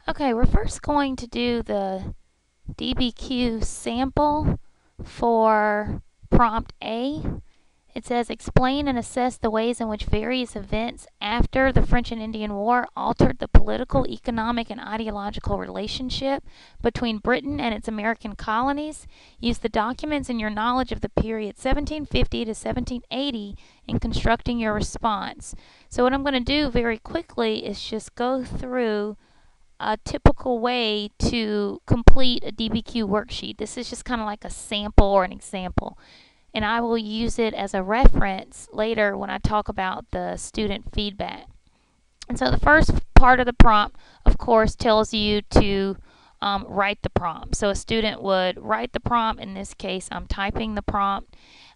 Okay, we're first going to do the DBQ sample for prompt A. It says, explain and assess the ways in which various events after the French and Indian War altered the political, economic, and ideological relationship between Britain and its American colonies. Use the documents and your knowledge of the period 1750 to 1780 in constructing your response. So what I'm going to do very quickly is just go through a typical way to complete a DBQ worksheet. This is just kind of like a sample or an example, and I will use it as a reference later when I talk about the student feedback. And so the first part of the prompt, of course, tells you to write the prompt. So a student would write the prompt. In this case, I'm typing the prompt.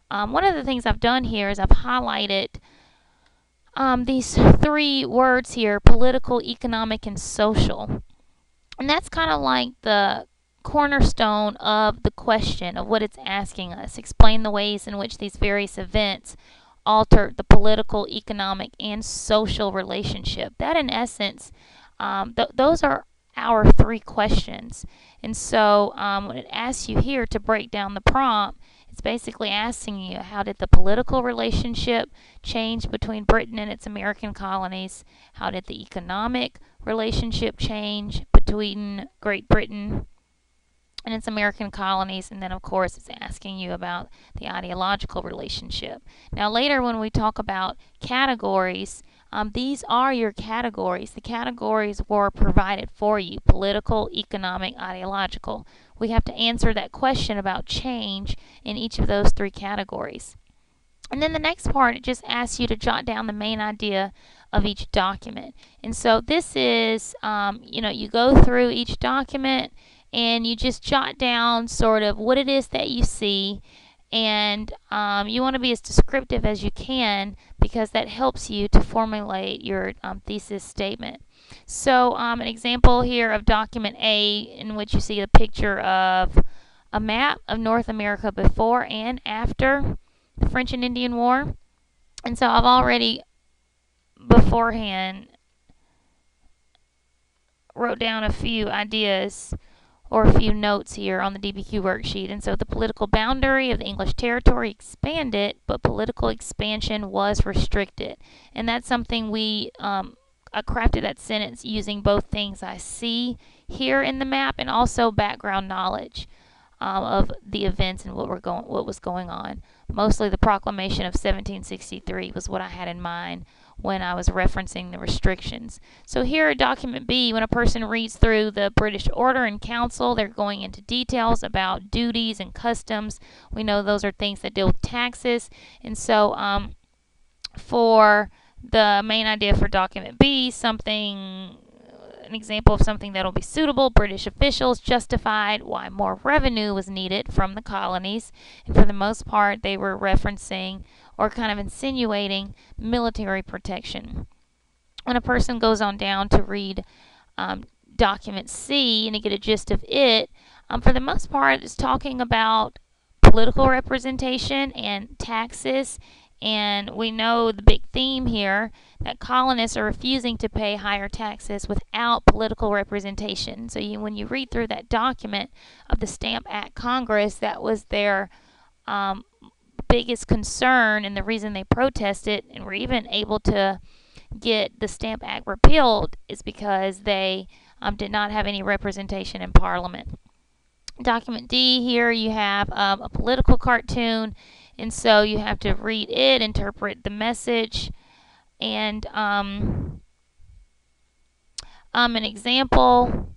One of the things I've done here is I've highlighted these three words here: political, economic, and social. And that's kind of like the cornerstone of the question of what it's asking us. Explain the ways in which these various events alter the political, economic, and social relationship. That, in essence, those are our three questions. And so when it asks you here to break down the prompt, it's basically asking you, how did the political relationship change between Britain and its American colonies? How did the economic relationship change between Great Britain and its American colonies? And then, of course, it's asking you about the ideological relationship. Now, later when we talk about categories, these are your categories. The categories were provided for you: political, economic, ideological. We have to answer that question about change in each of those three categories. And then the next part, it just asks you to jot down the main idea of each document. And so this is, you go through each document and you just jot down sort of what it is that you see. And you want to be as descriptive as you can, because that helps you to formulate your thesis statement. So an example here of document A, in which you see a picture of a map of North America before and after the French and Indian War. And so I've already beforehand wrote down a few ideas or a few notes here on the DBQ worksheet. And so the political boundary of the English territory expanded, but political expansion was restricted. And that's something I crafted that sentence using both things I see here in the map and also background knowledge of the events and what was going on. Mostly the proclamation of 1763 was what I had in mind when I was referencing the restrictions. So here at document B, when a person reads through the British Order and Council, they're going into details about duties and customs. We know those are things that deal with taxes. And so for the main idea for document B, an example of something that'll be suitable: British officials justified why more revenue was needed from the colonies. And for the most part, they were referencing or kind of insinuating military protection. When a person goes on down to read document C and to get a gist of it, for the most part, it's talking about political representation and taxes. And we know the big theme here, that colonists are refusing to pay higher taxes without political representation. So when you read through that document of the Stamp Act Congress, that was their biggest concern and the reason they protested and were even able to get the Stamp Act repealed, is because they did not have any representation in Parliament. Document D, here you have a political cartoon, and so you have to read it, interpret the message, and an example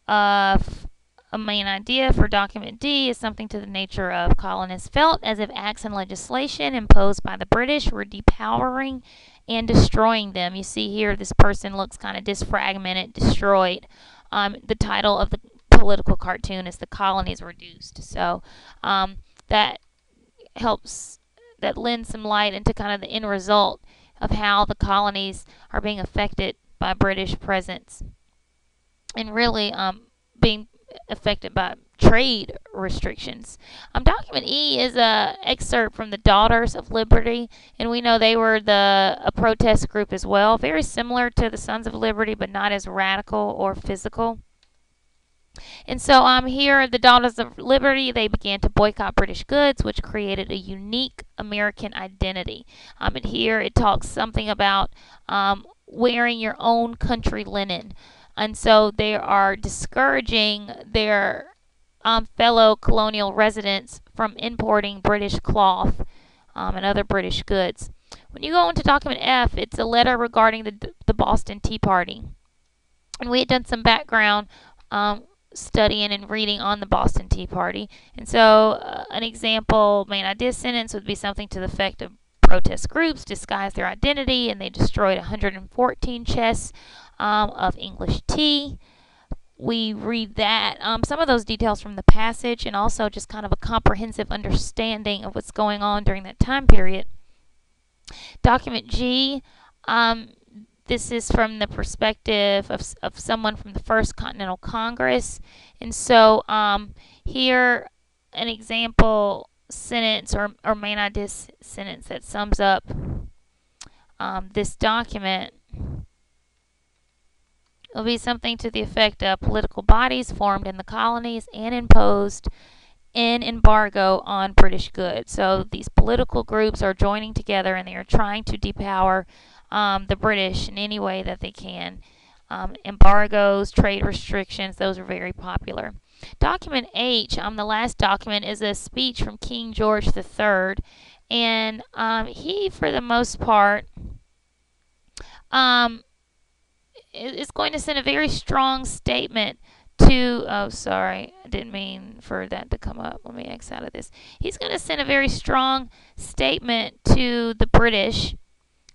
of a main idea for document D is something to the nature of: colonists felt as if acts and legislation imposed by the British were depowering and destroying them. You see here this person looks kind of disfragmented, destroyed. The title of the political cartoon is "The Colonies Reduced." So that lends some light into kind of the end result of how the colonies are being affected by British presence, and really being affected by trade restrictions. Document E is a excerpt from the Daughters of Liberty, and we know they were a protest group as well, very similar to the Sons of Liberty, but not as radical or physical. And so here, the Daughters of Liberty, they began to boycott British goods, which created a unique American identity. And here it talks something about wearing your own country linen. And so they are discouraging their fellow colonial residents from importing British cloth and other British goods. When you go into document F, it's a letter regarding the Boston Tea Party. And we had done some background studying and reading on the Boston Tea Party. And so an example main idea sentence would be something to the effect of protest groups disguised their identity and they destroyed 114 chests of English tea. We read that, some of those details from the passage, and also just kind of a comprehensive understanding of what's going on during that time period. Document G, this is from the perspective of someone from the First Continental Congress. And so here, an example sentence or main idea sentence that sums up this document will be something to the effect of political bodies formed in the colonies and imposed an embargo on British goods. So these political groups are joining together and they are trying to depower the British in any way that they can. Embargoes, trade restrictions, those are very popular. Document H, the last document, is a speech from King George III. And he, for the most part, is going to send a very strong statement to, oh, sorry, I didn't mean for that to come up. Let me X out of this. He's going to send a very strong statement to the British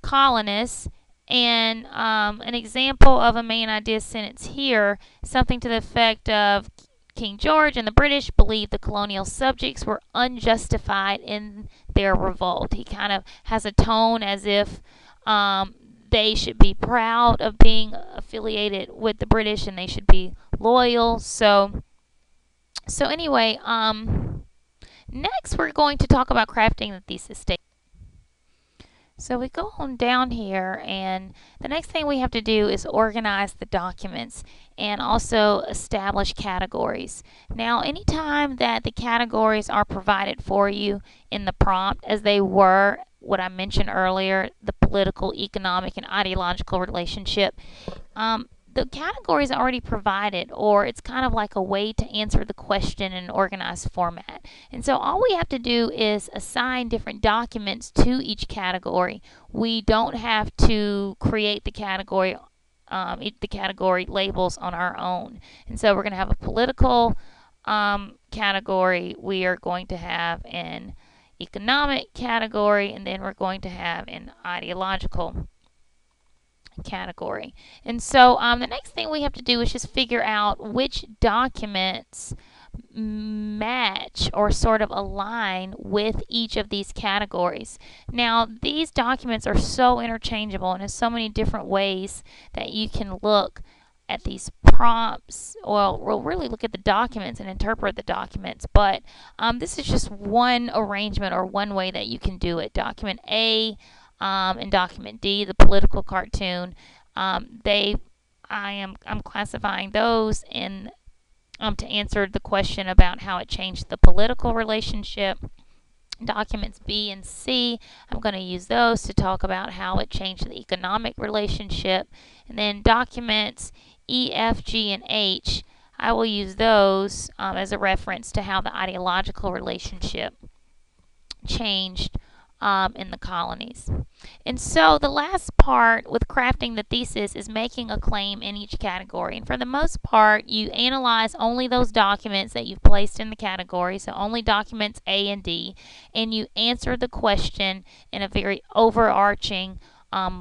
colonists. And an example of a main idea sentence here, something to the effect of King George and the British believed the colonial subjects were unjustified in their revolt. He kind of has a tone as if they should be proud of being affiliated with the British and they should be loyal. So anyway, next we're going to talk about crafting the thesis statement. So we go on down here, and the next thing we have to do is organize the documents and also establish categories. Now, anytime that the categories are provided for you in the prompt, as they were what I mentioned earlier, the political, economic, and ideological relationship, the category is already provided, or it's kind of like a way to answer the question in an organized format. And so all we have to do is assign different documents to each category. We don't have to create the category labels on our own. And so we're going to have a political category. We are going to have an economic category, and then we're going to have an ideological category. And so the next thing we have to do is just figure out which documents match or sort of align with each of these categories. Now, these documents are so interchangeable, and there's so many different ways that you can look at these prompts. Well, we'll really look at the documents and interpret the documents, but this is just one arrangement or one way that you can do it. Document A and document D, the political cartoon, I'm classifying those in to answer the question about how it changed the political relationship. Documents B and C, I'm going to use those to talk about how it changed the economic relationship. And then documents E, F, G, and H, I will use those as a reference to how the ideological relationship changed in the colonies. And so the last part with crafting the thesis is making a claim in each category. And for the most part, you analyze only those documents that you've placed in the category, so only documents A and D, and you answer the question in a very overarching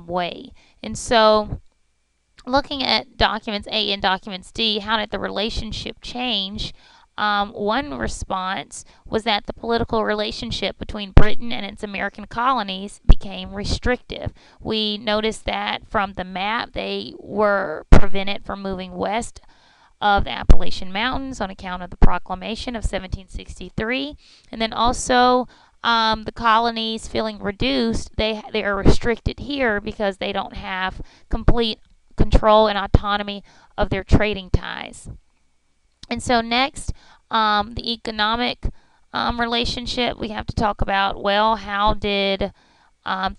way. And so looking at documents A and documents D, how did the relationship change? One response was that the political relationship between Britain and its American colonies became restrictive. We noticed that from the map, they were prevented from moving west of the Appalachian Mountains on account of the proclamation of 1763. And then also the colonies feeling reduced, they are restricted here because they don't have complete control and autonomy of their trading ties. And so next, the economic relationship, we have to talk about, well, how did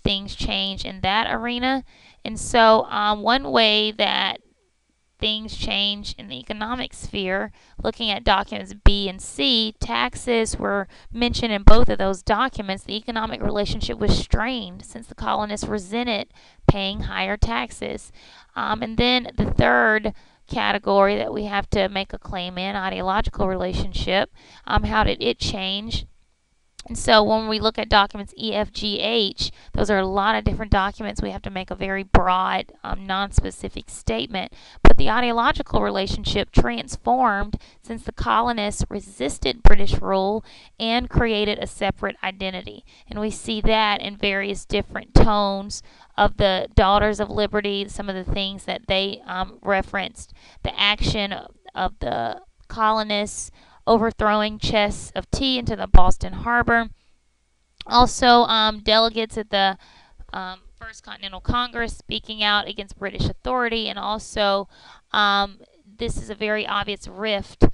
things change in that arena? And so one way that things change in the economic sphere, looking at documents B and C, taxes were mentioned in both of those documents. The economic relationship was strained since the colonists resented paying higher taxes. And then the third category that we have to make a claim in, ideological relationship, how did it change? And so when we look at documents E, F, G, H, those are a lot of different documents. We have to make a very broad, non-specific statement. But the ideological relationship transformed since the colonists resisted British rule and created a separate identity. And we see that in various different tones of the Daughters of Liberty, some of the things that they referenced, the action of the colonists overthrowing chests of tea into the Boston Harbor. Also, delegates at the First Continental Congress speaking out against British authority, and also this is a very obvious rift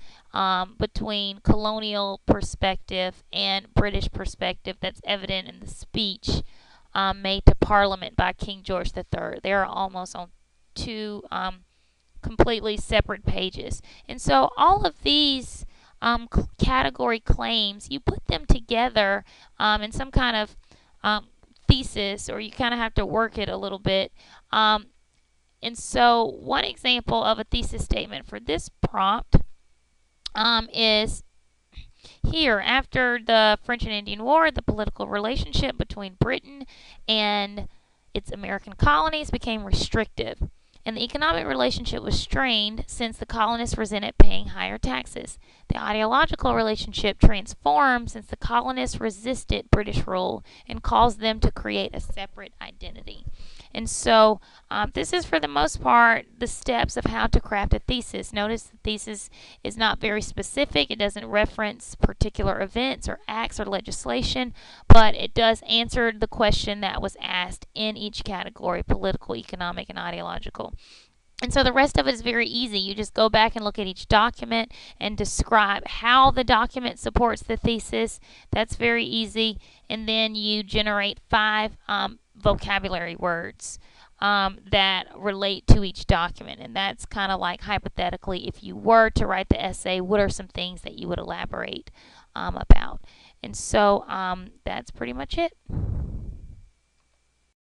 between colonial perspective and British perspective that's evident in the speech made to Parliament by King George III. They are almost on two completely separate pages. And so all of these category claims, you put them together in some kind of thesis, or you kind of have to work it a little bit. And so one example of a thesis statement for this prompt is here. After the French and Indian War, the political relationship between Britain and its American colonies became restrictive, and the economic relationship was strained since the colonists resented paying higher taxes. The ideological relationship transformed since the colonists resisted British rule and caused them to create a separate identity. And so this is, for the most part, the steps of how to craft a thesis. Notice the thesis is not very specific. It doesn't reference particular events or acts or legislation, but it does answer the question that was asked in each category: political, economic, and ideological. And so the rest of it is very easy. You just go back and look at each document and describe how the document supports the thesis. That's very easy. And then you generate 5 vocabulary words that relate to each document. And that's kind of like, hypothetically, if you were to write the essay, what are some things that you would elaborate about? And so that's pretty much it.